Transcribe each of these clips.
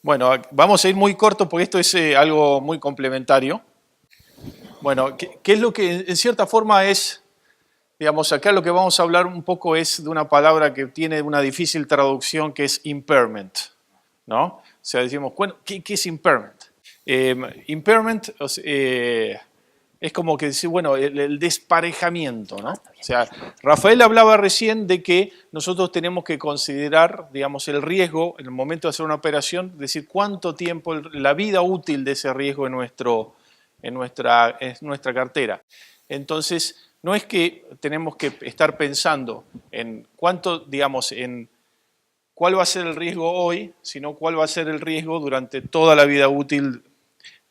Bueno, vamos a ir muy corto porque esto es algo muy complementario. Bueno, ¿qué es lo que en cierta forma es, digamos, acá lo que vamos a hablar un poco es de una palabra que tiene una difícil traducción que es impairment, ¿no? O sea, decimos, bueno, ¿qué es impairment? Impairment es como que decir, bueno, el desparejamiento, ¿no? O sea, Rafael hablaba recién de que nosotros tenemos que considerar, digamos, el riesgo en el momento de hacer una operación, decir cuánto tiempo, la vida útil de ese riesgo en nuestra cartera. Entonces, no es que tenemos que estar pensando en cuánto, digamos, en cuál va a ser el riesgo hoy, sino cuál va a ser el riesgo durante toda la vida útil,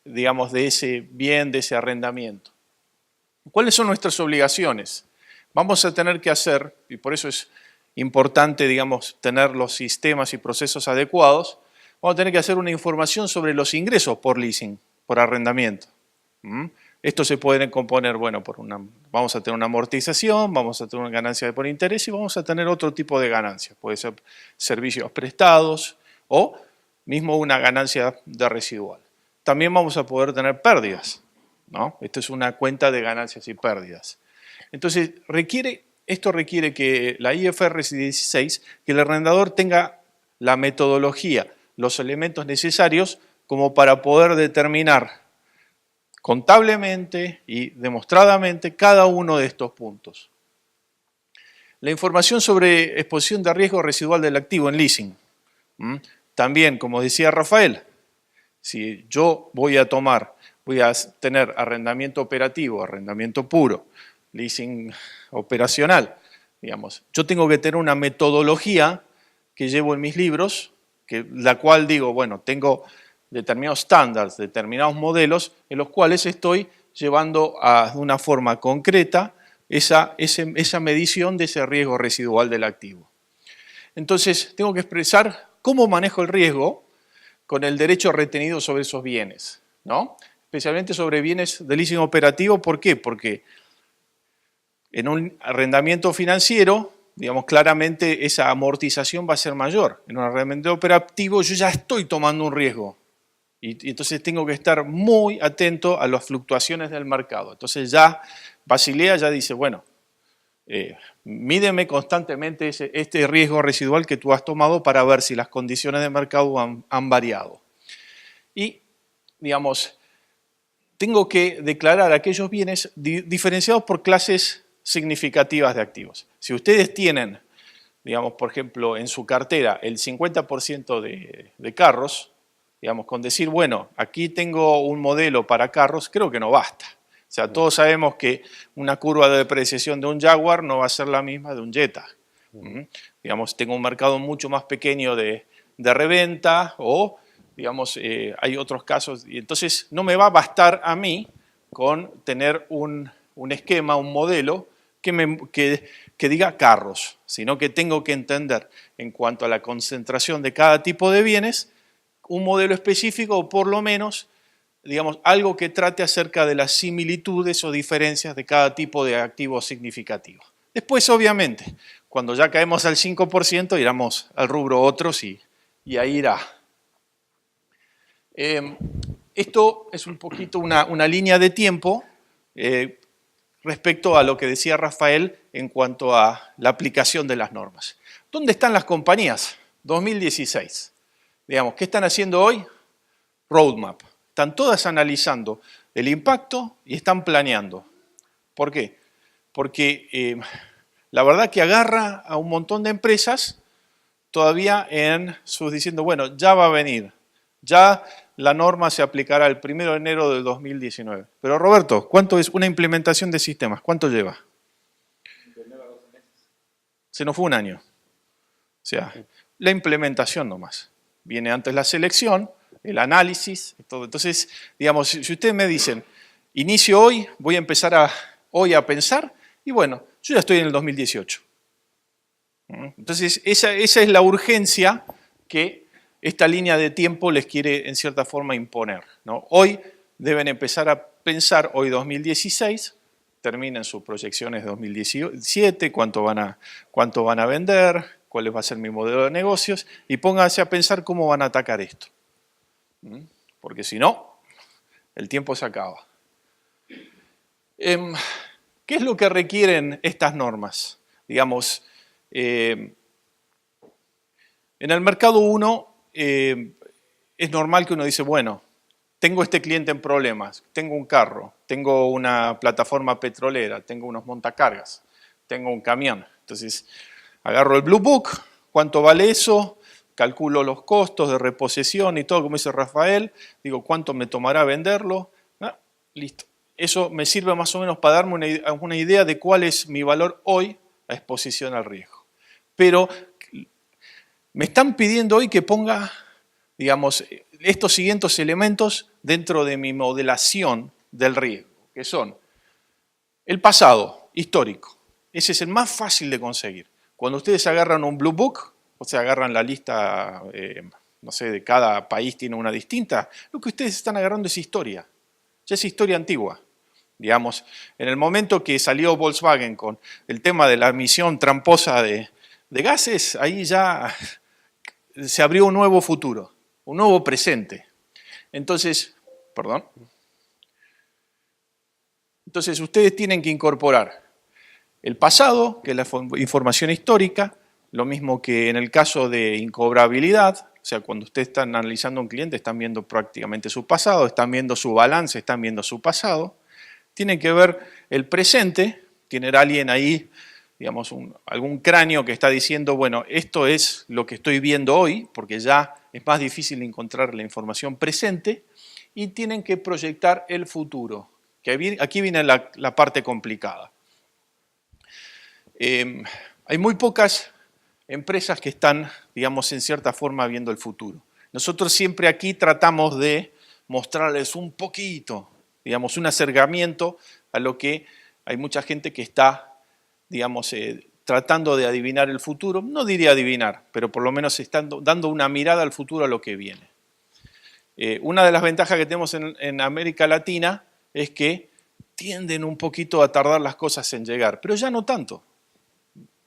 digamos, de ese bien, de ese arrendamiento. ¿Cuáles son nuestras obligaciones? Vamos a tener que hacer, y por eso es importante, digamos, tener los sistemas y procesos adecuados, vamos a tener que hacer una información sobre los ingresos por leasing, por arrendamiento. Esto se puede componer, bueno, vamos a tener una amortización, vamos a tener una ganancia por interés y vamos a tener otro tipo de ganancias. Puede ser servicios prestados o mismo una ganancia de residual. También vamos a poder tener pérdidas, ¿no? Esto es una cuenta de ganancias y pérdidas. Entonces, esto requiere que la IFRS 16, que el arrendador tenga la metodología, los elementos necesarios como para poder determinar contablemente y demostradamente cada uno de estos puntos. La información sobre exposición de riesgo residual del activo en leasing. También, como decía Rafael, si yo voy a tener arrendamiento operativo, arrendamiento puro, leasing operacional, digamos, yo tengo que tener una metodología que llevo en mis libros, la cual digo, bueno, tengo determinados estándares, determinados modelos en los cuales estoy llevando de una forma concreta esa medición de ese riesgo residual del activo. Entonces, tengo que expresar cómo manejo el riesgo con el derecho retenido sobre esos bienes, ¿no? Especialmente sobre bienes de leasing operativo. ¿Por qué? Porque en un arrendamiento financiero, digamos, claramente esa amortización va a ser mayor. En un arrendamiento operativo yo ya estoy tomando un riesgo. Y entonces tengo que estar muy atento a las fluctuaciones del mercado. Entonces ya Basilea ya dice, bueno, mídeme constantemente este riesgo residual que tú has tomado para ver si las condiciones de mercado han variado. Y, digamos, tengo que declarar aquellos bienes diferenciados por clases significativas de activos. Si ustedes tienen, digamos, por ejemplo, en su cartera el 50% de carros, digamos, con decir, bueno, aquí tengo un modelo para carros, creo que no basta. O sea, todos sabemos que una curva de depreciación de un Jaguar no va a ser la misma de un Jetta. Digamos, tengo un mercado mucho más pequeño de reventa o, digamos, hay otros casos. Y entonces no me va a bastar a mí con tener un esquema, un modelo que diga carros, sino que tengo que entender en cuanto a la concentración de cada tipo de bienes, un modelo específico o por lo menos, digamos, algo que trate acerca de las similitudes o diferencias de cada tipo de activo significativo. Después, obviamente, cuando ya caemos al 5%, iremos al rubro otros y ahí irá. Esto es un poquito una línea de tiempo respecto a lo que decía Rafael en cuanto a la aplicación de las normas. ¿Dónde están las compañías? 2016. Digamos, ¿qué están haciendo hoy? Roadmap. Están todas analizando el impacto y están planeando. ¿Por qué? Porque la verdad que agarra a un montón de empresas todavía diciendo, bueno, ya va a venir, ya la norma se aplicará el 1 de enero del 2019. Pero Roberto, ¿cuánto es una implementación de sistemas? ¿Cuánto lleva? Se nos fue un año. O sea, la implementación nomás. Viene antes la selección, el análisis, todo. Entonces, digamos, si ustedes me dicen, inicio hoy, voy a empezar hoy a pensar, y bueno, yo ya estoy en el 2018. Entonces, esa es la urgencia que esta línea de tiempo les quiere en cierta forma imponer, ¿no? Hoy deben empezar a pensar, hoy 2016, terminen sus proyecciones de 2017, cuánto van a vender, cuál va a ser mi modelo de negocios, y pónganse a pensar cómo van a atacar esto. Porque si no, el tiempo se acaba. ¿Qué es lo que requieren estas normas? Digamos, en el mercado 1 es normal que uno dice, bueno, tengo este cliente en problemas, tengo un carro, tengo una plataforma petrolera, tengo unos montacargas, tengo un camión. Entonces, agarro el Blue Book, ¿cuánto vale eso? Calculo los costos de reposición y todo, como dice Rafael, digo, ¿cuánto me tomará venderlo? Ah, listo. Eso me sirve más o menos para darme una idea de cuál es mi valor hoy a exposición al riesgo. Pero me están pidiendo hoy que ponga, digamos, estos siguientes elementos dentro de mi modelación del riesgo, que son el pasado histórico. Ese es el más fácil de conseguir. Cuando ustedes agarran un Blue Book, o sea, agarran la lista, no sé, de cada país tiene una distinta, lo que ustedes están agarrando es historia. Ya es historia antigua. Digamos, en el momento que salió Volkswagen con el tema de la emisión tramposa de gases, ahí ya se abrió un nuevo futuro, un nuevo presente. Entonces, Entonces ustedes tienen que incorporar el pasado, que es la información histórica, lo mismo que en el caso de incobrabilidad, o sea, cuando ustedes están analizando a un cliente, están viendo prácticamente su pasado, están viendo su balance, están viendo su pasado. Tienen que ver el presente, tener alguien ahí, digamos, algún cráneo que está diciendo, bueno, esto es lo que estoy viendo hoy, porque ya es más difícil encontrar la información presente, y tienen que proyectar el futuro, que aquí viene la parte complicada. Hay muy pocas empresas que están, digamos, en cierta forma viendo el futuro. Nosotros siempre aquí tratamos de mostrarles un poquito, digamos, un acercamiento a lo que hay mucha gente que está, digamos, tratando de adivinar el futuro. No diría adivinar, pero por lo menos están dando una mirada al futuro a lo que viene. Una de las ventajas que tenemos en América Latina es que tienden un poquito a tardar las cosas en llegar, pero ya no tanto.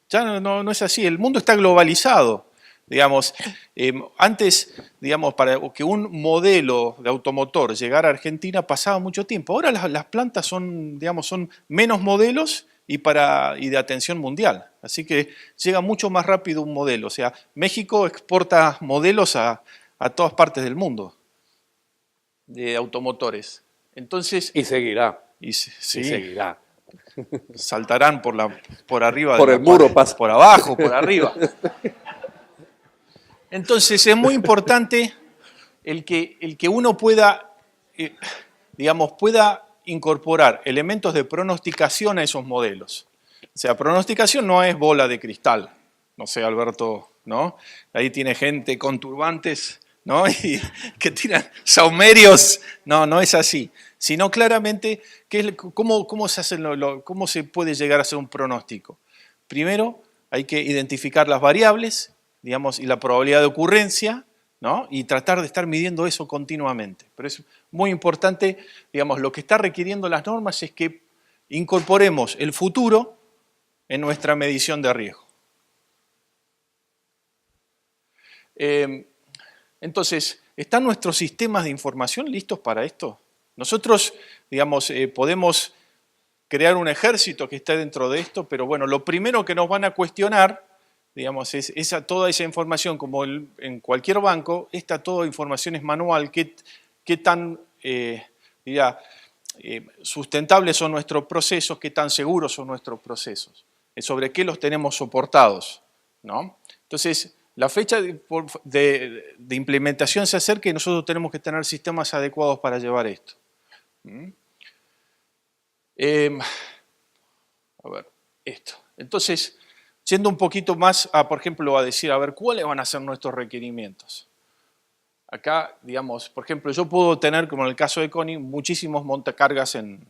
Ya no es así, el mundo está globalizado. Digamos, antes, digamos, para que un modelo de automotor llegara a Argentina pasaba mucho tiempo. Ahora las plantas son, digamos, son menos modelos y de atención mundial. Así que llega mucho más rápido un modelo. O sea, México exporta modelos a todas partes del mundo de automotores. Entonces, y seguirá. Sí, y seguirá. Saltarán por arriba. Por el muro pasa. Por abajo, por arriba. Entonces es muy importante el que uno pueda, digamos, pueda incorporar elementos de pronosticación a esos modelos. O sea, pronosticación no es bola de cristal. No sé, Alberto, ¿no? Ahí tiene gente con turbantes, ¿no? Y que tiran saumerios. No es así. Sino claramente, ¿cómo se puede llegar a hacer un pronóstico? Primero, hay que identificar las variables, digamos, y la probabilidad de ocurrencia, ¿no? Y tratar de estar midiendo eso continuamente. Pero es muy importante, digamos, lo que está requiriendo las normas es que incorporemos el futuro en nuestra medición de riesgo. Entonces, ¿están nuestros sistemas de información listos para esto? Nosotros, digamos, podemos crear un ejército que esté dentro de esto, pero bueno, lo primero que nos van a cuestionar, digamos, es toda esa información, como en cualquier banco, toda información es manual, qué tan sustentables son nuestros procesos, qué tan seguros son nuestros procesos, sobre qué los tenemos soportados, ¿no? Entonces, la fecha de implementación se acerca y nosotros tenemos que tener sistemas adecuados para llevar esto. A ver, esto. Entonces, yendo un poquito más por ejemplo, a decir, a ver, ¿cuáles van a ser nuestros requerimientos? Acá, digamos, por ejemplo, yo puedo tener, como en el caso de Connie, muchísimos montacargas en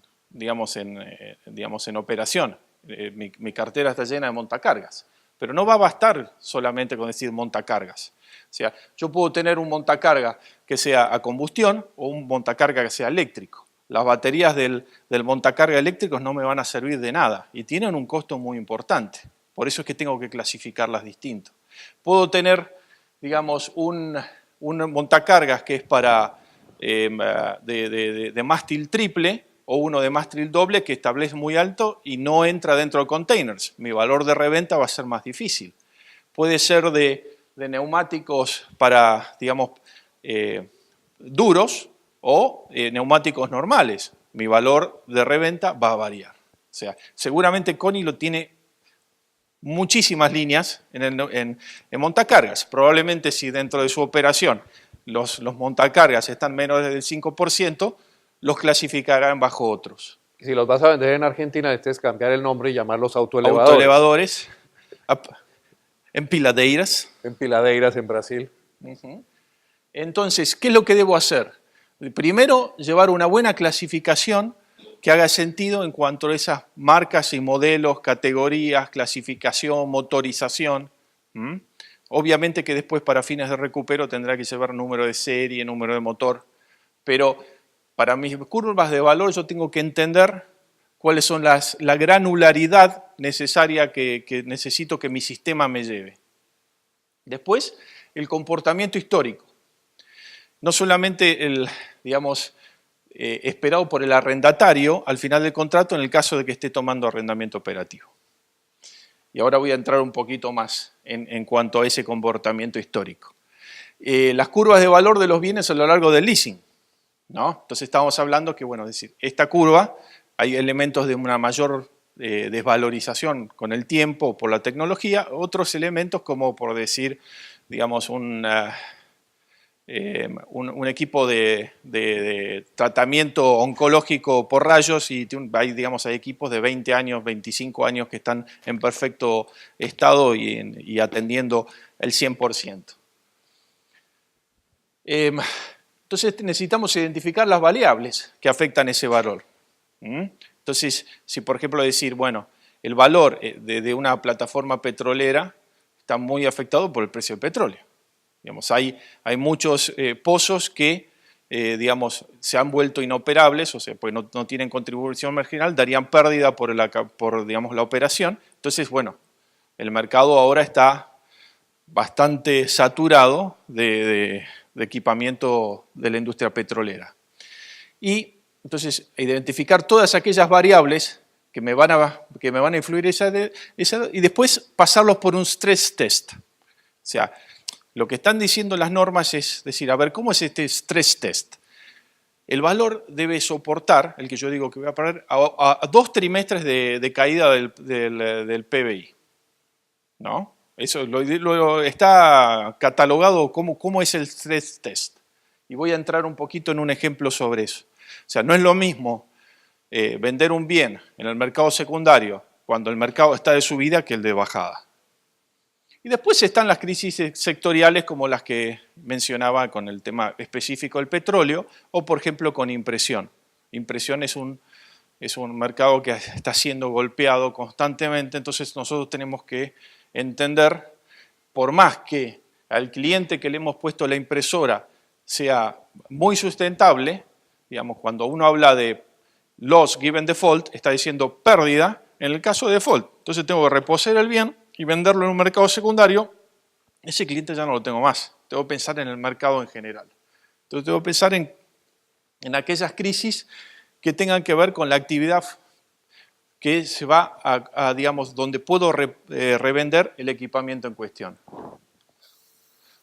operación. Mi cartera está llena de montacargas. Pero no va a bastar solamente con decir montacargas. O sea, yo puedo tener un montacarga que sea a combustión o un montacarga que sea eléctrico. Las baterías del montacarga eléctricos no me van a servir de nada y tienen un costo muy importante. Por eso es que tengo que clasificarlas distinto. Puedo tener, digamos, un un montacargas que es para de mástil triple o uno de mástil doble que establece muy alto y no entra dentro de containers. Mi valor de reventa va a ser más difícil. Puede ser de neumáticos para, digamos, duros o neumáticos normales. Mi valor de reventa va a variar. O sea, seguramente Connie lo tiene muchísimas líneas en montacargas. Probablemente si dentro de su operación los montacargas están menos del 5%, los clasificarán bajo otros. Si los vas a vender en Argentina, debes cambiar el nombre y llamarlos autoelevadores. Autoelevadores, empiladeiras. Empiladeiras en Brasil. Entonces, ¿qué es lo que debo hacer? Primero, llevar una buena clasificación que haga sentido en cuanto a esas marcas y modelos, categorías, clasificación, motorización. Obviamente que después para fines de recupero tendrá que llevar número de serie, número de motor, pero para mis curvas de valor yo tengo que entender cuáles son la granularidad necesaria que necesito que mi sistema me lleve. Después, el comportamiento histórico. No solamente el, digamos, esperado por el arrendatario al final del contrato en el caso de que esté tomando arrendamiento operativo. Y ahora voy a entrar un poquito más en cuanto a ese comportamiento histórico. Las curvas de valor de los bienes a lo largo del leasing, ¿no? Entonces estamos hablando que, bueno, es decir, esta curva hay elementos de una mayor desvalorización con el tiempo por la tecnología, otros elementos como por decir, digamos, un equipo de tratamiento oncológico por rayos y hay equipos de 20 años, 25 años que están en perfecto estado y atendiendo el 100%. Entonces necesitamos identificar las variables que afectan ese valor. Entonces, si por ejemplo decir, bueno, el valor de una plataforma petrolera está muy afectado por el precio del petróleo. Digamos, hay muchos pozos que digamos, se han vuelto inoperables, o sea, pues no tienen contribución marginal, darían pérdida por digamos, la operación. Entonces, bueno, el mercado ahora está bastante saturado de equipamiento de la industria petrolera. Y entonces, identificar todas aquellas variables que me van a influir y después pasarlos por un stress test. O sea, lo que están diciendo las normas es decir, a ver, ¿cómo es este stress test? El valor debe soportar, el que yo digo que voy a poner, a 2 trimestres de caída del PBI. ¿No? Eso está catalogado cómo es el stress test. Y voy a entrar un poquito en un ejemplo sobre eso. O sea, no es lo mismo vender un bien en el mercado secundario cuando el mercado está de subida que el de bajada. Y después están las crisis sectoriales como las que mencionaba con el tema específico del petróleo o, por ejemplo, con impresión. Impresión es un mercado que está siendo golpeado constantemente, entonces nosotros tenemos que entender, por más que al cliente que le hemos puesto la impresora sea muy sustentable, digamos, cuando uno habla de loss given default, está diciendo pérdida en el caso de default. Entonces tengo que reposer el bien y venderlo en un mercado secundario, ese cliente ya no lo tengo más. Tengo que pensar en el mercado en general. Entonces tengo que pensar en aquellas crisis que tengan que ver con la actividad que se va a digamos, donde puedo revender el equipamiento en cuestión.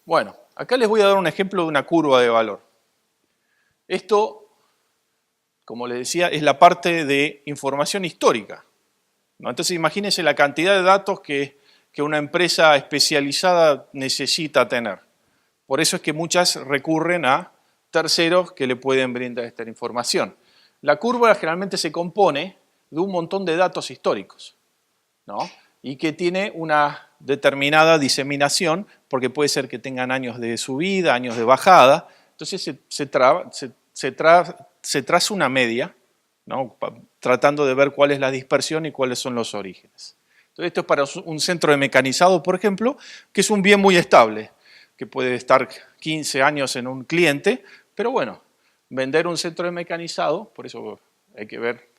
Bueno, acá les voy a dar un ejemplo de una curva de valor. Esto, como les decía, es la parte de información histórica, ¿no? Entonces imagínense la cantidad de datos que una empresa especializada necesita tener. Por eso es que muchas recurren a terceros que le pueden brindar esta información. La curva generalmente se compone de un montón de datos históricos, ¿no? Y que tiene una determinada diseminación, porque puede ser que tengan años de subida, años de bajada. Entonces se traza una media, ¿no? Tratando de ver cuál es la dispersión y cuáles son los orígenes. Entonces, esto es para un centro de mecanizado, por ejemplo, que es un bien muy estable, que puede estar 15 años en un cliente, pero bueno, vender un centro de mecanizado, por eso hay que ver,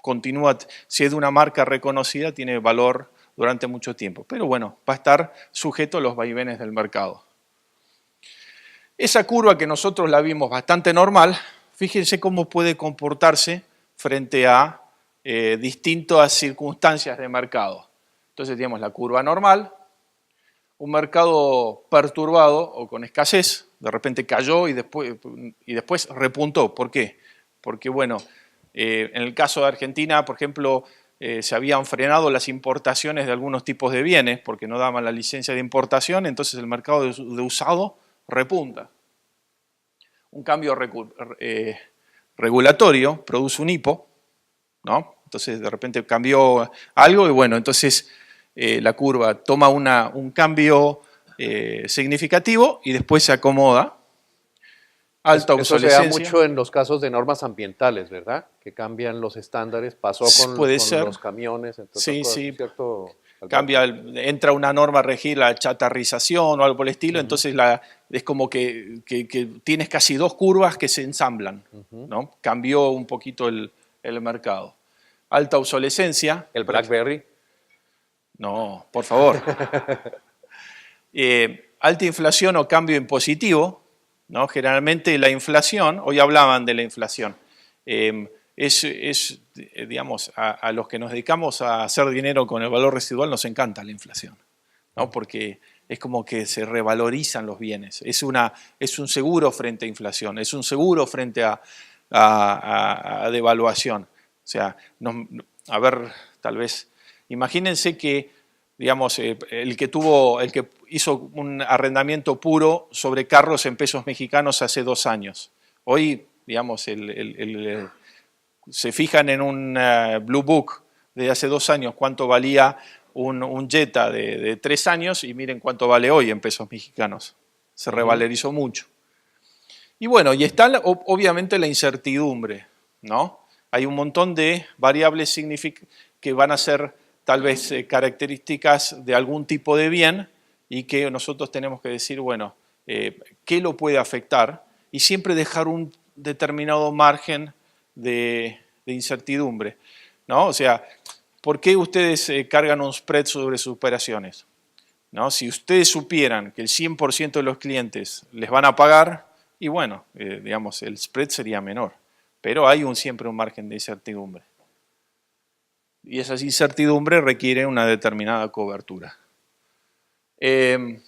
continúa, si es de una marca reconocida, tiene valor durante mucho tiempo, pero bueno, va a estar sujeto a los vaivenes del mercado. Esa curva que nosotros la vimos bastante normal, fíjense cómo puede comportarse frente a distintas circunstancias de mercado. Entonces tenemos la curva normal, un mercado perturbado o con escasez, de repente cayó y después repuntó. ¿Por qué? Porque, bueno, en el caso de Argentina, por ejemplo, se habían frenado las importaciones de algunos tipos de bienes porque no daban la licencia de importación, entonces el mercado de usado repunta. Un cambio regulatorio produce un hipo, ¿no? Entonces de repente cambió algo y bueno, entonces la curva toma un cambio significativo y después se acomoda. Alta obsolescencia. Eso se da mucho en los casos de normas ambientales, ¿verdad? Que cambian los estándares, pasó con los camiones, sí, sí. ¿cierto? Cambia, entra una norma a regir la chatarrización o algo por el estilo, entonces es como que tienes casi dos curvas que se ensamblan, ¿no? Cambió un poquito el mercado. Alta obsolescencia. ¿El BlackBerry? No, por favor. Alta inflación o cambio impositivo, ¿no? Generalmente la inflación, hoy hablaban de la inflación, digamos, a los que nos dedicamos a hacer dinero con el valor residual nos encanta la inflación, ¿no? Porque es como que se revalorizan los bienes, es un seguro frente a inflación, es un seguro frente a devaluación. O sea, a ver, tal vez, imagínense que, digamos, el que hizo un arrendamiento puro sobre carros en pesos mexicanos hace 2 años. Hoy, digamos, se fijan en un Blue Book de hace 2 años cuánto valía un Jetta de 3 años y miren cuánto vale hoy en pesos mexicanos. Se revalorizó mucho. Y bueno, y está obviamente la incertidumbre, ¿no? Hay un montón de variables que van a ser tal vez características de algún tipo de bien y que nosotros tenemos que decir, bueno, ¿qué lo puede afectar? Y siempre dejar un determinado margen de incertidumbre, ¿no? O sea, ¿por qué ustedes cargan un spread sobre sus operaciones? ¿No? Si ustedes supieran que el 100% de los clientes les van a pagar, y bueno, digamos, el spread sería menor. Pero hay siempre un margen de incertidumbre. Y esa incertidumbre requiere una determinada cobertura. Les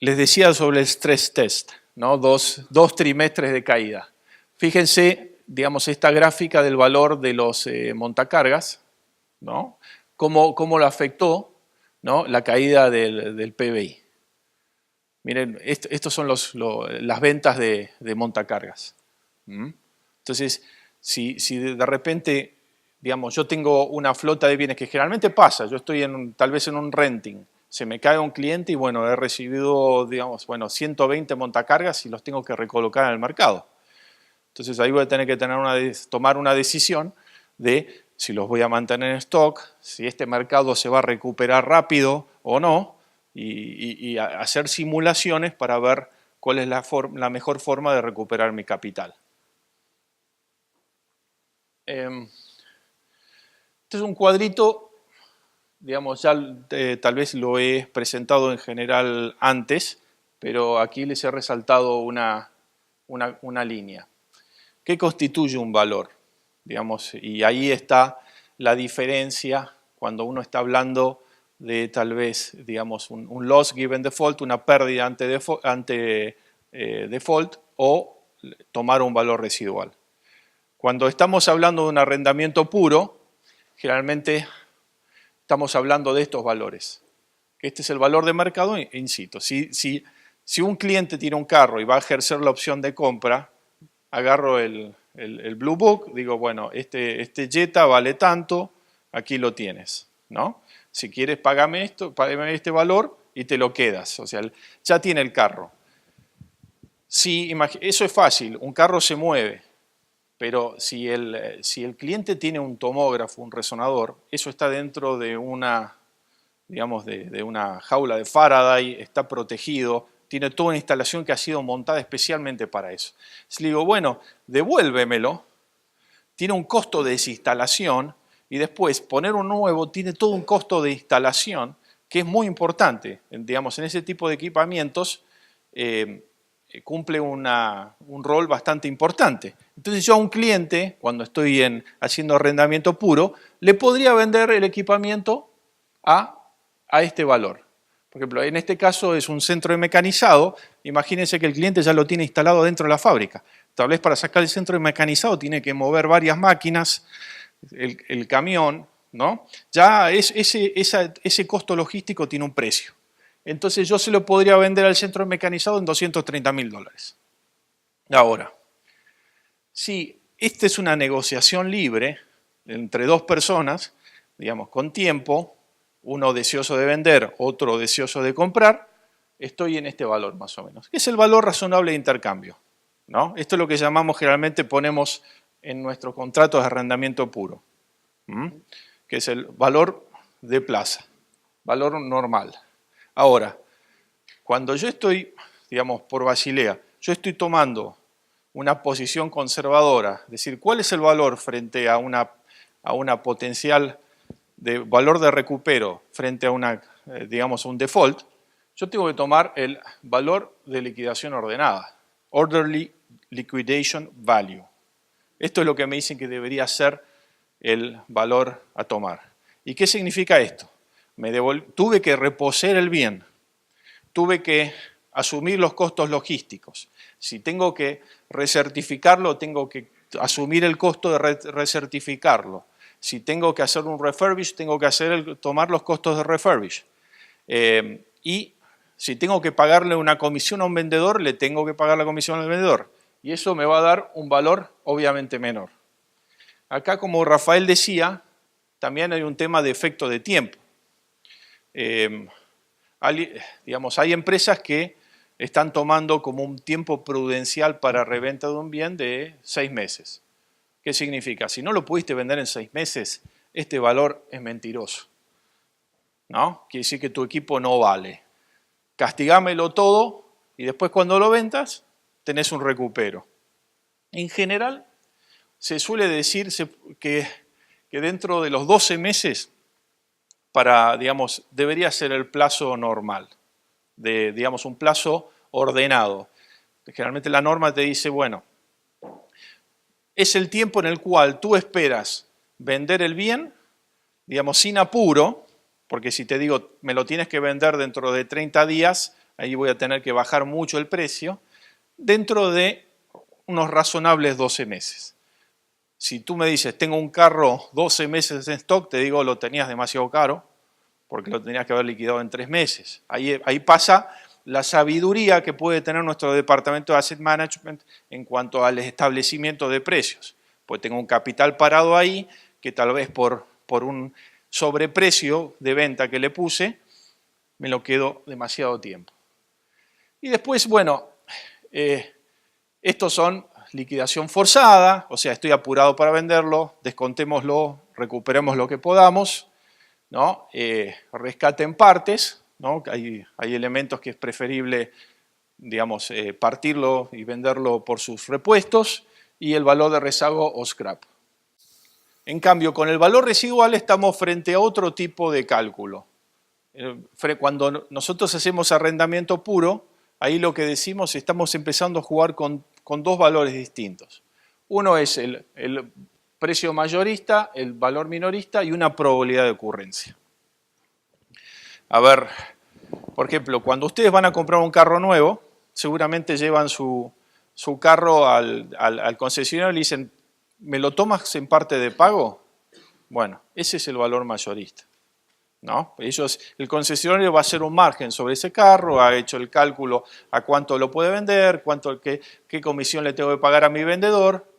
decía sobre el stress test, ¿no? Dos trimestres de caída. Fíjense, digamos, esta gráfica del valor de los montacargas, ¿no? Cómo lo afectó, ¿no? La caída del PBI. Miren, estos son las ventas de montacargas. Entonces, si de repente, digamos, yo tengo una flota de bienes que generalmente pasa, yo estoy tal vez en un renting, se me cae un cliente y bueno, he recibido, digamos, 120 montacargas y los tengo que recolocar en el mercado. Entonces ahí voy a tener que tomar una decisión de si los voy a mantener en stock, si este mercado se va a recuperar rápido o no, y hacer simulaciones para ver cuál es la mejor forma de recuperar mi capital. Este es un cuadrito, digamos, ya tal vez lo he presentado en general antes, pero aquí les he resaltado una línea. ¿Qué constituye un valor? Digamos, y ahí está la diferencia cuando uno está hablando de tal vez, digamos, un loss given default, una pérdida ante default o tomar un valor residual. Cuando estamos hablando de un arrendamiento puro, generalmente estamos hablando de estos valores. Este es el valor de mercado in situ. Si un cliente tiene un carro y va a ejercer la opción de compra, agarro el Blue Book, digo, bueno, este Jetta vale tanto, aquí lo tienes, ¿no? Si quieres, págame este valor y te lo quedas. O sea, ya tiene el carro. Eso es fácil, un carro se mueve, pero si el cliente tiene un tomógrafo, un resonador, eso está dentro de digamos, de una jaula de Faraday, está protegido, tiene toda una instalación que ha sido montada especialmente para eso. Si le digo, bueno, devuélvemelo, tiene un costo de desinstalación y después poner un nuevo tiene todo un costo de instalación que es muy importante. Digamos, en ese tipo de equipamientos cumple un rol bastante importante. Entonces yo a un cliente, cuando estoy haciendo arrendamiento puro, le podría vender el equipamiento a este valor. Por ejemplo, en este caso es un centro de mecanizado. Imagínense que el cliente ya lo tiene instalado dentro de la fábrica. Tal vez para sacar el centro de mecanizado tiene que mover varias máquinas, el camión, ¿no? Ya ese costo logístico tiene un precio. Entonces yo se lo podría vender al centro de mecanizado en $230.000. Ahora, si esta es una negociación libre entre dos personas, digamos, con tiempo, uno deseoso de vender, otro deseoso de comprar, estoy en este valor más o menos, que es el valor razonable de intercambio, ¿no? Esto es lo que llamamos, generalmente ponemos en nuestros contratos de arrendamiento puro, que es el valor de plaza, valor normal. Ahora, cuando yo estoy, digamos, por Basilea, yo estoy tomando una posición conservadora, es decir, ¿cuál es el valor frente a una potencial de valor de recupero frente a digamos, un default? Yo tengo que tomar el valor de liquidación ordenada, Orderly Liquidation Value. Esto es lo que me dicen que debería ser el valor a tomar. ¿Y qué significa esto? Tuve que reposer el bien, tuve que asumir los costos logísticos. Si tengo que recertificarlo, tengo que asumir el costo de recertificarlo. Si tengo que hacer un refurbish, tengo que tomar los costos de refurbish. Y si tengo que pagarle una comisión a un vendedor, le tengo que pagar la comisión al vendedor. Y eso me va a dar un valor obviamente menor. Acá, como Rafael decía, también hay un tema de efecto de tiempo. Hay empresas que están tomando como un tiempo prudencial para reventa de un bien de 6 meses. ¿Qué significa? Si no lo pudiste vender en 6 meses, este valor es mentiroso, ¿no? Quiere decir que tu equipo no vale. Castigámelo todo y después cuando lo vendas, tenés un recupero. En general, se suele decir que dentro de los 12 meses, debería ser el plazo normal, digamos, un plazo ordenado. Generalmente la norma te dice, bueno, es el tiempo en el cual tú esperas vender el bien, digamos, sin apuro, porque si te digo, me lo tienes que vender dentro de 30 días, ahí voy a tener que bajar mucho el precio, dentro de unos razonables 12 meses. Si tú me dices, tengo un carro 12 meses en stock, te digo, lo tenías demasiado caro, porque lo tenías que haber liquidado en 3 meses. Ahí pasa la sabiduría que puede tener nuestro departamento de Asset Management en cuanto al establecimiento de precios. Pues tengo un capital parado ahí, que tal vez por un sobreprecio de venta que le puse, me lo quedo demasiado tiempo. Y después, bueno, estos son liquidación forzada, o sea, estoy apurado para venderlo, descontémoslo, recuperemos lo que podamos, ¿no? Rescate en partes, ¿no? Hay elementos que es preferible, digamos, partirlo y venderlo por sus repuestos, y el valor de rezago o scrap. En cambio, con el valor residual estamos frente a otro tipo de cálculo. Cuando nosotros hacemos arrendamiento puro, ahí lo que decimos, estamos empezando a jugar con dos valores distintos. Uno es el precio mayorista, el valor minorista y una probabilidad de ocurrencia. A ver, por ejemplo, cuando ustedes van a comprar un carro nuevo, seguramente llevan su carro al concesionario y le dicen, ¿me lo tomas en parte de pago? Bueno, ese es el valor mayorista, ¿no? El concesionario va a hacer un margen sobre ese carro, ha hecho el cálculo a cuánto lo puede vender, qué comisión le tengo que pagar a mi vendedor,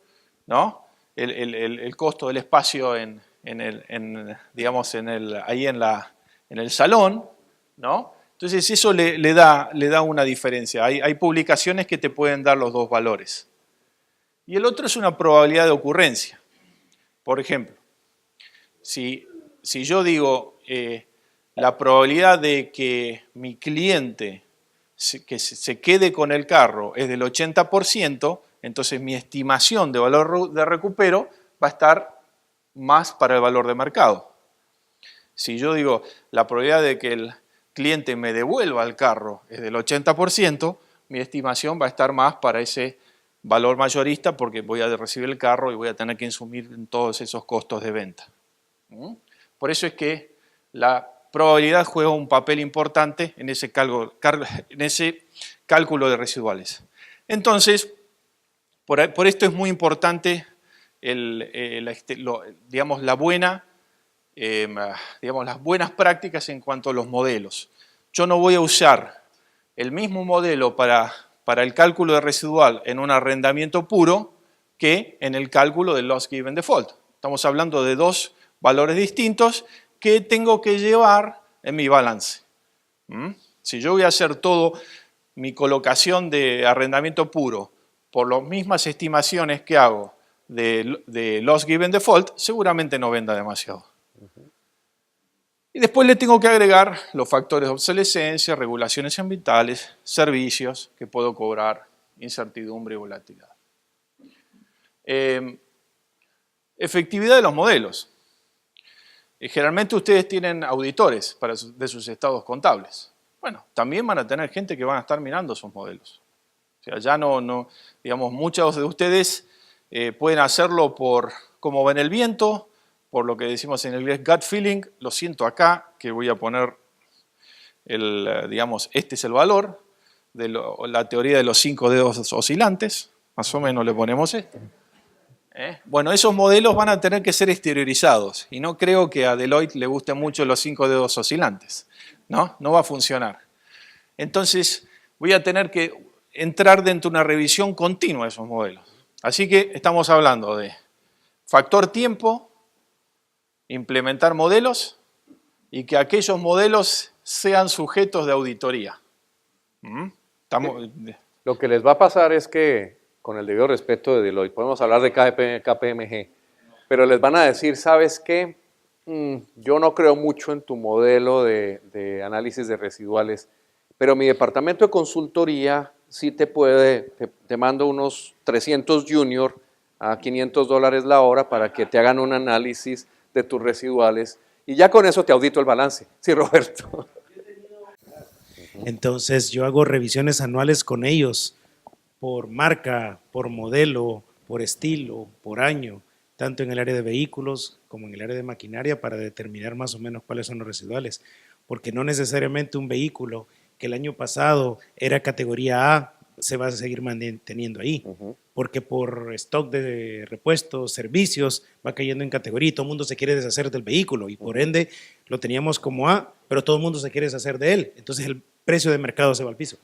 ¿no? El costo del espacio ahí en el salón, ¿no? Entonces eso le da una diferencia. Hay publicaciones que te pueden dar los dos valores. Y el otro es una probabilidad de ocurrencia. Por ejemplo, si yo digo la probabilidad de que mi cliente se quede con el carro es del 80%, entonces mi estimación de valor de recupero va a estar más para el valor de mercado. Si yo digo la probabilidad de que el cliente me devuelva el carro es del 80%, mi estimación va a estar más para ese valor mayorista porque voy a recibir el carro y voy a tener que insumir en todos esos costos de venta. Por eso es que la probabilidad juega un papel importante en ese cálculo de residuales. Entonces, por esto es muy importante las buenas prácticas en cuanto a los modelos. Yo no voy a usar el mismo modelo para el cálculo de residual en un arrendamiento puro que en el cálculo del loss given default. Estamos hablando de dos valores distintos que tengo que llevar en mi balance. Si yo voy a hacer todo mi colocación de arrendamiento puro por las mismas estimaciones que hago de loss given default, seguramente no venda demasiado. Y después le tengo que agregar los factores de obsolescencia, regulaciones ambientales, servicios que puedo cobrar, incertidumbre y volatilidad. Efectividad de los modelos. Generalmente ustedes tienen auditores de sus estados contables. Bueno, también van a tener gente que van a estar mirando sus modelos. O sea, ya digamos, muchos de ustedes pueden hacerlo por cómo ven el viento, por lo que decimos en inglés gut feeling. Lo siento acá, que voy a poner, este es el valor de la teoría de los 5 dedos oscilantes. Más o menos le ponemos esto. Bueno, esos modelos van a tener que ser exteriorizados y no creo que a Deloitte le gusten mucho los 5 dedos oscilantes. No va a funcionar. Entonces voy a tener que entrar dentro de una revisión continua de esos modelos. Así que estamos hablando de factor tiempo, implementar modelos y que aquellos modelos sean sujetos de auditoría. Lo que les va a pasar es que, con el debido respeto de Deloitte, podemos hablar de KPMG, pero les van a decir, ¿sabes qué? Yo no creo mucho en tu modelo de análisis de residuales, pero mi departamento de consultoría sí te mando unos 300 junior a $500 la hora para que te hagan un análisis de tus residuales y ya con eso te audito el balance. Sí, Roberto. Entonces yo hago revisiones anuales con ellos por marca, por modelo, por estilo, por año, tanto en el área de vehículos como en el área de maquinaria para determinar más o menos cuáles son los residuales. Porque no necesariamente un vehículo que el año pasado era categoría A se va a seguir manteniendo ahí, porque por stock de repuestos, servicios, va cayendo en categoría y todo el mundo se quiere deshacer del vehículo y por ende lo teníamos como A, pero todo el mundo se quiere deshacer de él, entonces el precio de mercado se va al piso.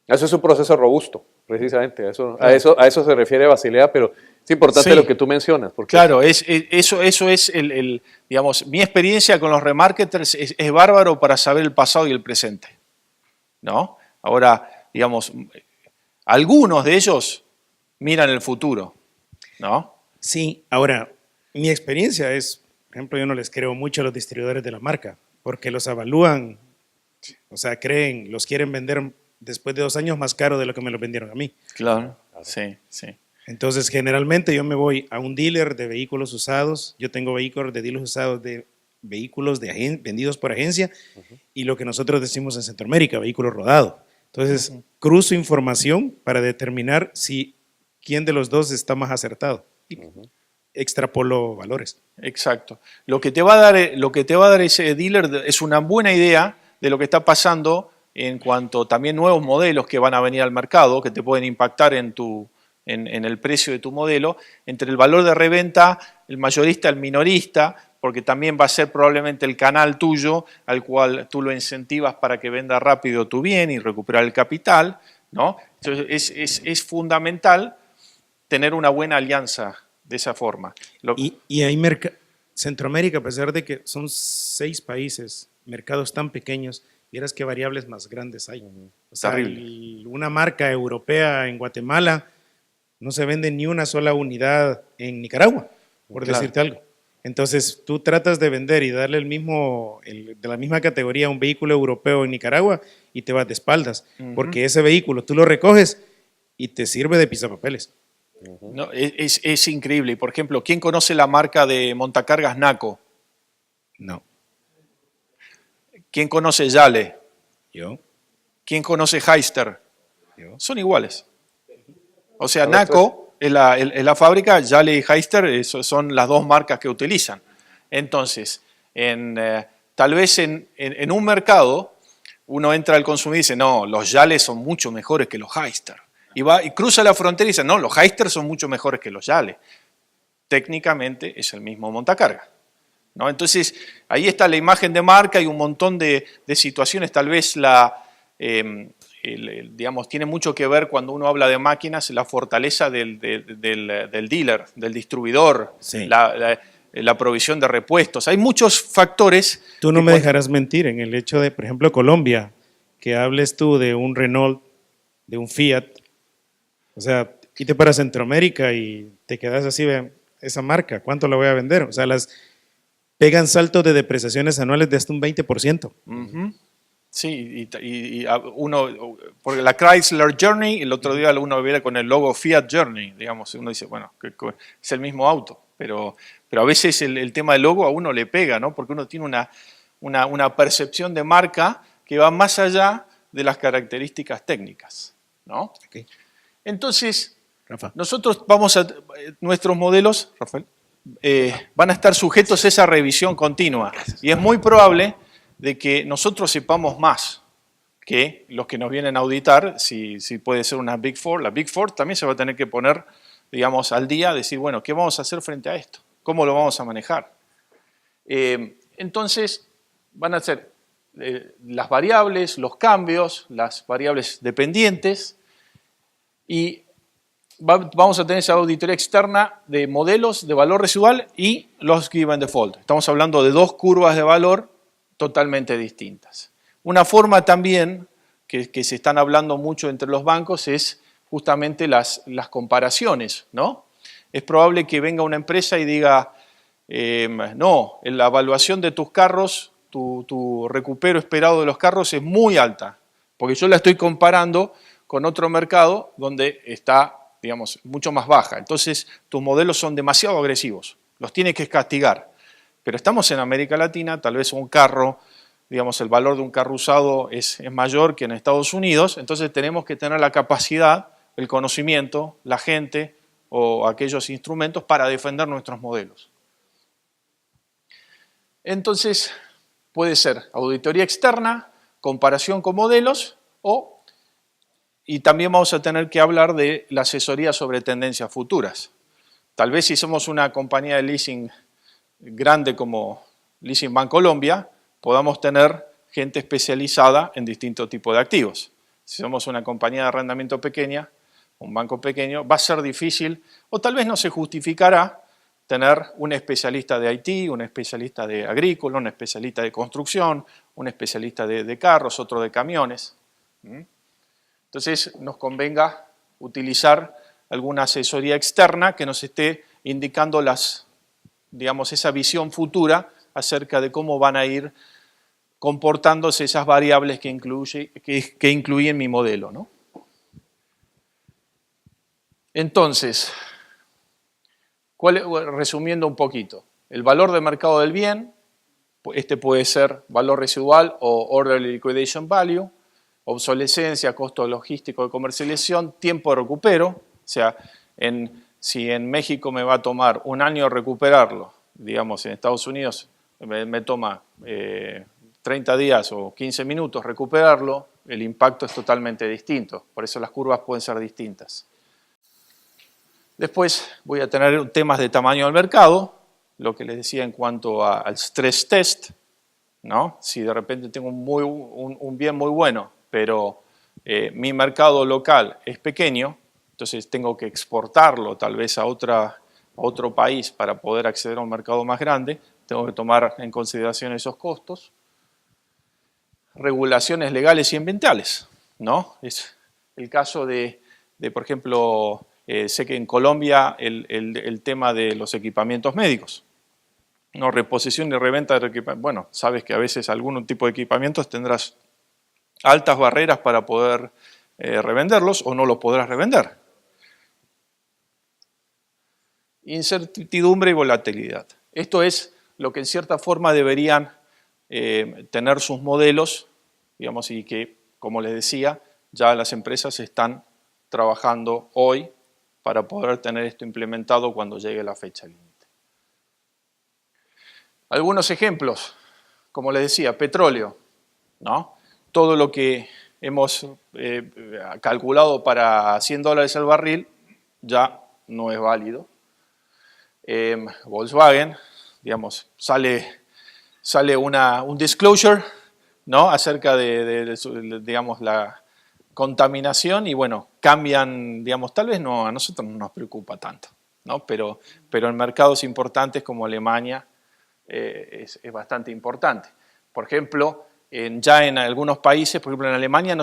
Eso es un proceso robusto, precisamente, a eso se refiere Basilea, pero es importante lo que tú mencionas. Porque claro, eso es digamos, mi experiencia con los remarketers es bárbaro para saber el pasado y el presente, ¿no? Ahora, digamos, algunos de ellos miran el futuro, ¿no? Sí, ahora, mi experiencia es, por ejemplo, yo no les creo mucho a los distribuidores de la marca, porque los evalúan, o sea, los quieren vender después de 2 años más caro de lo que me lo vendieron a mí. Claro, sí. Entonces, generalmente yo me voy a un dealer de vehículos usados, yo tengo vehículos de dealers usados de vehículos vendidos por agencia y lo que nosotros decimos en Centroamérica, vehículo rodado. Entonces, cruzo información para determinar quién de los dos está más acertado. Extrapolo valores. Exacto. Lo que te va a dar ese dealer es una buena idea de lo que está pasando en cuanto también nuevos modelos que van a venir al mercado, que te pueden impactar en el precio de tu modelo, entre el valor de reventa, el mayorista, el minorista, porque también va a ser probablemente el canal tuyo al cual tú lo incentivas para que venda rápido tu bien y recuperar el capital, ¿no? Entonces es fundamental tener una buena alianza de esa forma. Y hay Centroamérica, a pesar de que son 6 países, mercados tan pequeños, vieras qué variables más grandes hay. O sea, una marca europea en Guatemala no se vende ni una sola unidad en Nicaragua, por decirte algo. Entonces, tú tratas de vender y darle de la misma categoría a un vehículo europeo en Nicaragua y te vas de espaldas, porque ese vehículo tú lo recoges y te sirve de pisapapeles. No, es increíble. Por ejemplo, ¿quién conoce la marca de montacargas Naco? No. ¿Quién conoce Yale? Yo. ¿Quién conoce Heister? son iguales. O sea, Correcto. NACO es la fábrica, Yale y Hyster son las dos marcas que utilizan. Entonces, tal vez en un mercado uno entra al consumidor y dice, no, los Yale son mucho mejores que los Hyster. Y cruza la frontera y dice, no, los Hyster son mucho mejores que los Yale. Técnicamente es el mismo montacarga, ¿no? Entonces, ahí está la imagen de marca y un montón de situaciones. Tal vez digamos, tiene mucho que ver cuando uno habla de máquinas, la fortaleza del dealer, del distribuidor, Sí. la provisión de repuestos. Hay muchos factores. Tú no que me dejarás mentir en el hecho de, por ejemplo, Colombia, que hables tú de un Renault, de un Fiat, o sea, y te para Centroamérica y te quedas así, ve, esa marca, ¿cuánto la voy a vender? O sea, las pegan saltos de depreciaciones anuales de hasta un 20%. Ujú. Sí, porque la Chrysler Journey, el otro día uno veía con el logo Fiat Journey, digamos, uno dice, bueno, es el mismo auto, pero a veces el tema del logo a uno le pega, ¿no? Porque uno tiene una percepción de marca que va más allá de las características técnicas, ¿no? Okay. Entonces, Rafa. nosotros nuestros modelos, Rafael, van a estar sujetos a esa revisión continua. Y es muy probable de que nosotros sepamos más que los que nos vienen a auditar, si puede ser una Big Four. La Big Four también se va a tener que poner, digamos, al día, decir, bueno, ¿qué vamos a hacer frente a esto? ¿Cómo lo vamos a manejar? Entonces, van a ser las variables, los cambios, las variables dependientes, y vamos a tener esa auditoría externa de modelos de valor residual y los given default. Estamos hablando de dos curvas de valor totalmente distintas. Una forma también que se están hablando mucho entre los bancos es justamente las comparaciones, ¿no? Es probable que venga una empresa y diga, no, la evaluación de tus carros, tu recupero esperado de los carros es muy alta, porque yo la estoy comparando con otro mercado donde está, digamos, mucho más baja. Entonces, tus modelos son demasiado agresivos, los tienes que castigar. Pero estamos en América Latina, tal vez un carro, digamos, el valor de un carro usado es mayor que en Estados Unidos, entonces tenemos que tener la capacidad, el conocimiento, la gente o aquellos instrumentos para defender nuestros modelos. Entonces, puede ser auditoría externa, comparación con modelos y también vamos a tener que hablar de la asesoría sobre tendencias futuras. Tal vez si somos una compañía de leasing grande como Leasing Bancolombia, podamos tener gente especializada en distintos tipos de activos. Si somos una compañía de arrendamiento pequeña, un banco pequeño, va a ser difícil o tal vez no se justificará tener un especialista de IT, un especialista de agrícola, un especialista de construcción, un especialista de carros, otro de camiones. Entonces nos convenga utilizar alguna asesoría externa que nos esté indicando digamos, esa visión futura acerca de cómo van a ir comportándose esas variables que incluí en mi modelo, ¿no? Entonces, resumiendo un poquito, el valor de mercado del bien, este puede ser valor residual o orderly liquidation value, obsolescencia, costo logístico de comercialización, tiempo de recupero, o sea, si en México me va a tomar un año recuperarlo, digamos en Estados Unidos me toma 30 días o 15 minutos recuperarlo, el impacto es totalmente distinto, por eso las curvas pueden ser distintas. Después voy a tener temas de tamaño del mercado, lo que les decía en cuanto al stress test, ¿no? Si de repente tengo un bien muy bueno, pero mi mercado local es pequeño, entonces tengo que exportarlo tal vez a otro país para poder acceder a un mercado más grande, tengo que tomar en consideración esos costos. Regulaciones legales y ambientales, ¿no? Es el caso de por ejemplo, sé que en Colombia el tema de los equipamientos médicos, no reposición ni reventa de equipamientos. Bueno, sabes que a veces algún tipo de equipamientos tendrás altas barreras para poder revenderlos o no los podrás revender. Incertidumbre y volatilidad. Esto es lo que en cierta forma deberían tener sus modelos, digamos, y que, como les decía, ya las empresas están trabajando hoy para poder tener esto implementado cuando llegue la fecha límite. Algunos ejemplos, como les decía, petróleo, ¿no? Todo lo que hemos calculado para $100 el barril ya no es válido. Volkswagen, digamos, sale un disclosure, ¿no? Acerca digamos, la contaminación y bueno, cambian, digamos, tal vez no, a nosotros no nos preocupa tanto, ¿no? Pero en mercados importantes como Alemania es bastante importante. Por ejemplo, ya en algunos países, por ejemplo en Alemania,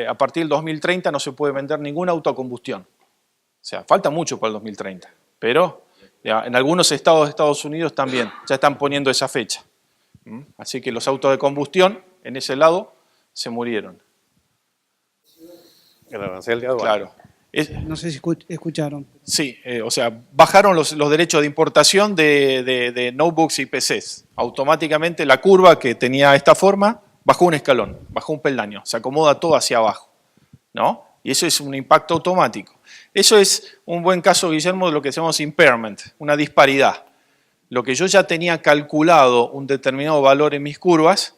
a partir del 2030 no se puede vender ningún auto a combustión. O sea, falta mucho para el 2030, pero ya, en algunos estados de Estados Unidos también ya están poniendo esa fecha. Así que los autos de combustión en ese lado se murieron. El arancel de aduana. Claro. No sé si escucharon. Sí, o sea, bajaron los derechos de importación de notebooks y PCs. Automáticamente la curva que tenía esta forma bajó un escalón, bajó un peldaño, se acomoda todo hacia abajo, ¿no? Y eso es un impacto automático. Eso es un buen caso, Guillermo, de lo que llamamos impairment, una disparidad. Lo que yo ya tenía calculado un determinado valor en mis curvas,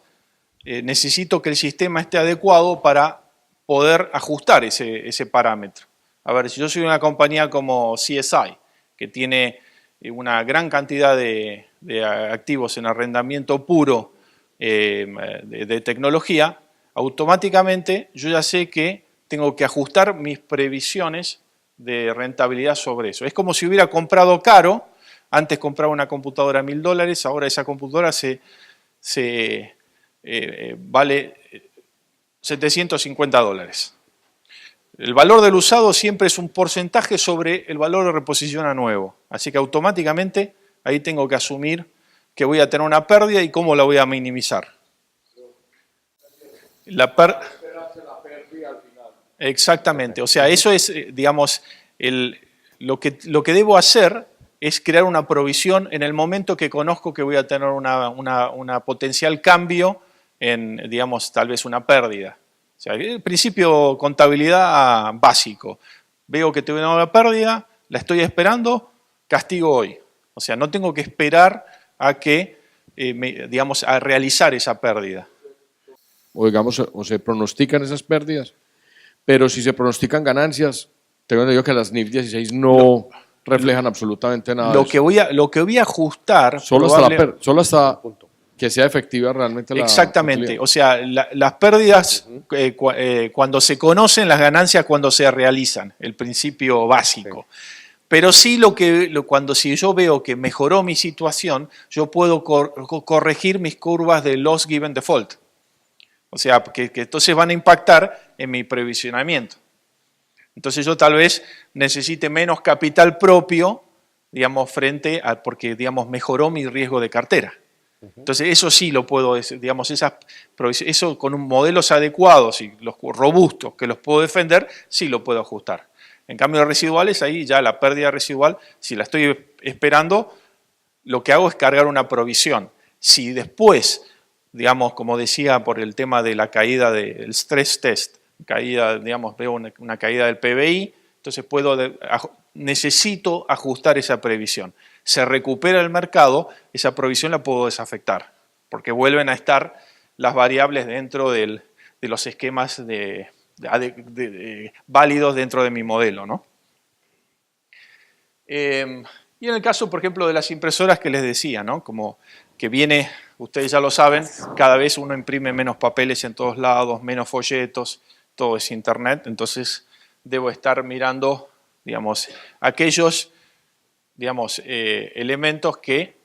necesito que el sistema esté adecuado para poder ajustar ese parámetro. A ver, si yo soy una compañía como CSI, que tiene una gran cantidad de activos en arrendamiento puro de tecnología, automáticamente yo ya sé que tengo que ajustar mis previsiones de rentabilidad sobre eso. Es como si hubiera comprado caro, antes compraba una computadora a $1000, ahora esa computadora vale $750. El valor del usado siempre es un porcentaje sobre el valor de reposición a nuevo. Así que automáticamente ahí tengo que asumir que voy a tener una pérdida y cómo la voy a minimizar. Exactamente. O sea, eso es, digamos, lo que debo hacer es crear una provisión en el momento que conozco que voy a tener una potencial cambio en, digamos, tal vez una pérdida. O sea, el principio contabilidad básico. Veo que tengo una pérdida, la estoy esperando, castigo hoy. O sea, no tengo que esperar a que, digamos, a realizar esa pérdida. O digamos, o se pronostican esas pérdidas, pero si se pronostican ganancias, tengo entendido que las NIF 16 no reflejan absolutamente nada. Lo que voy a ajustar... Solo hasta que sea efectiva realmente la... Exactamente, o sea, las pérdidas cuando se conocen, las ganancias cuando se realizan, el principio básico. Sí. Pero sí si yo veo que mejoró mi situación, yo puedo corregir mis curvas de loss given default. O sea, que entonces van a impactar en mi previsionamiento. Entonces yo tal vez necesite menos capital propio, digamos, porque, digamos, mejoró mi riesgo de cartera. Entonces eso sí lo puedo, digamos, eso con modelos adecuados y los robustos que los puedo defender, sí lo puedo ajustar. En cambio, residuales, ahí ya la pérdida residual, si la estoy esperando, lo que hago es cargar una provisión. Si después, digamos, como decía, por el tema de la caída del stress test, digamos, veo una caída del PBI, entonces necesito ajustar esa previsión. Se recupera el mercado, esa provisión la puedo desafectar, porque vuelven a estar las variables dentro de los esquemas válidos dentro de mi modelo, ¿no? Y en el caso, por ejemplo, de las impresoras que les decía, ¿no? Como que viene, ustedes ya lo saben, cada vez uno imprime menos papeles en todos lados, menos folletos, todo es internet, entonces debo estar mirando, digamos, aquellos, digamos, elementos que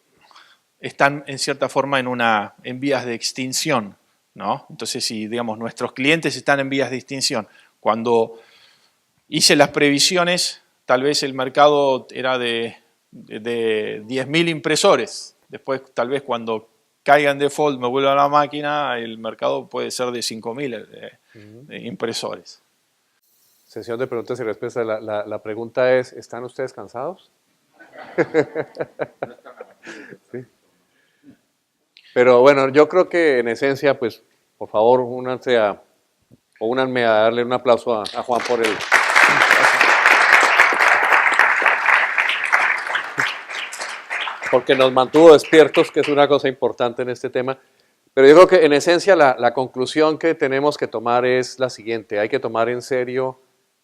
están en cierta forma en vías de extinción, ¿no? Entonces, si, digamos, nuestros clientes están en vías de extinción, cuando hice las previsiones, tal vez el mercado era de 10.000 impresores, después tal vez cuando caiga en default, me vuelva a la máquina, el mercado puede ser de 5.000 impresores. Sesión de preguntas y respuestas. La pregunta es, ¿están ustedes cansados? Sí. Pero bueno, yo creo que en esencia, pues, por favor, únanse a O únanme a darle un aplauso a Juan por el... Porque nos mantuvo despiertos, que es una cosa importante en este tema. Pero yo creo que en esencia la conclusión que tenemos que tomar es la siguiente. Hay que tomar en serio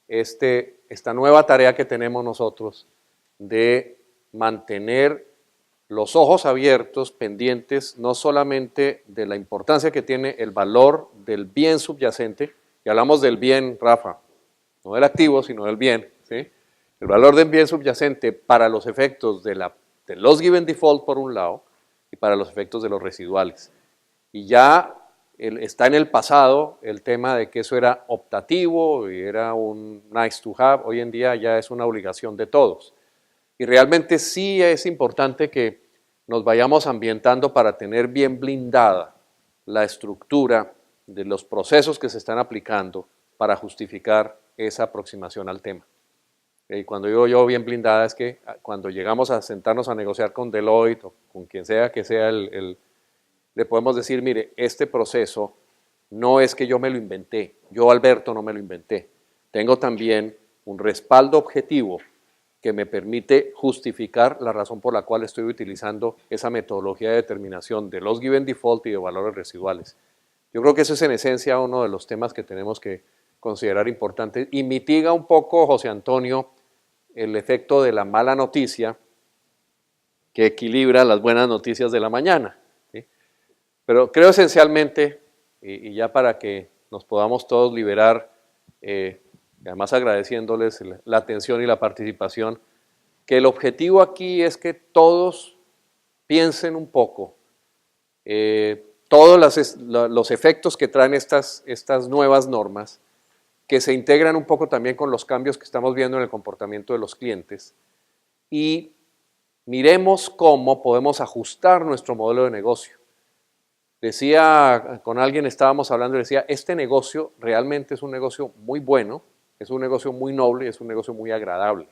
esta nueva tarea que tenemos nosotros de mantener los ojos abiertos, pendientes, no solamente de la importancia que tiene el valor del bien subyacente, y hablamos del bien, Rafa, no del activo, sino del bien, ¿sí? El valor del bien subyacente para los efectos de los given default por un lado, y para los efectos de los residuales. Y ya está en el pasado el tema de que eso era optativo y era un nice to have, hoy en día ya es una obligación de todos. Y realmente sí es importante que nos vayamos ambientando para tener bien blindada la estructura de los procesos que se están aplicando para justificar esa aproximación al tema. Y cuando digo yo bien blindada es que cuando llegamos a sentarnos a negociar con Deloitte o con quien sea que sea le podemos decir, mire, este proceso no es que yo me lo inventé, yo Alberto no me lo inventé, tengo también un respaldo objetivo que me permite justificar la razón por la cual estoy utilizando esa metodología de determinación de los given default y de valores residuales. Yo creo que ese es en esencia uno de los temas que tenemos que considerar importante y mitiga un poco, José Antonio, el efecto de la mala noticia que equilibra las buenas noticias de la mañana. ¿Sí? Pero creo esencialmente, y ya para que nos podamos todos liberar, además agradeciéndoles la atención y la participación, que el objetivo aquí es que todos piensen un poco todos los efectos que traen estas nuevas normas, que se integran un poco también con los cambios que estamos viendo en el comportamiento de los clientes, y miremos cómo podemos ajustar nuestro modelo de negocio. Decía, con alguien estábamos hablando y decía, este negocio realmente es un negocio muy bueno, es un negocio muy noble, es un negocio muy agradable.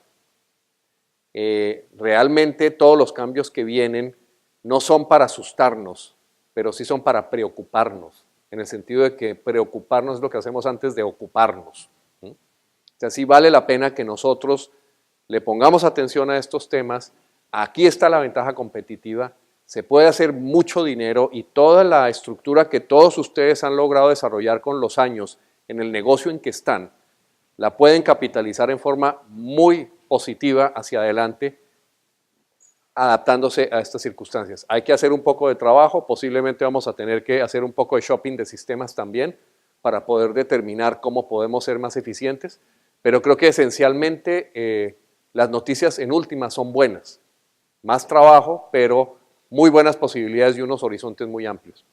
Realmente todos los cambios que vienen no son para asustarnos, pero sí son para preocuparnos, en el sentido de que preocuparnos es lo que hacemos antes de ocuparnos. O sea, sí vale la pena que nosotros le pongamos atención a estos temas. Aquí está la ventaja competitiva, se puede hacer mucho dinero y toda la estructura que todos ustedes han logrado desarrollar con los años en el negocio en que están, la pueden capitalizar en forma muy positiva hacia adelante, adaptándose a estas circunstancias. Hay que hacer un poco de trabajo, posiblemente vamos a tener que hacer un poco de shopping de sistemas también para poder determinar cómo podemos ser más eficientes, pero creo que esencialmente las noticias en últimas son buenas. Más trabajo, pero muy buenas posibilidades y unos horizontes muy amplios.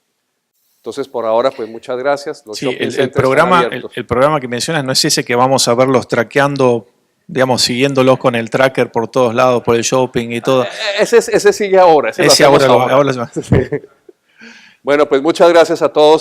Entonces, por ahora, pues muchas gracias. Los sí, el programa que mencionas no es ese que vamos a verlos traqueando, digamos, siguiéndolos con el tracker por todos lados, por el shopping y todo. Ese sigue ahora. Ese ahora. Bueno, pues muchas gracias a todos.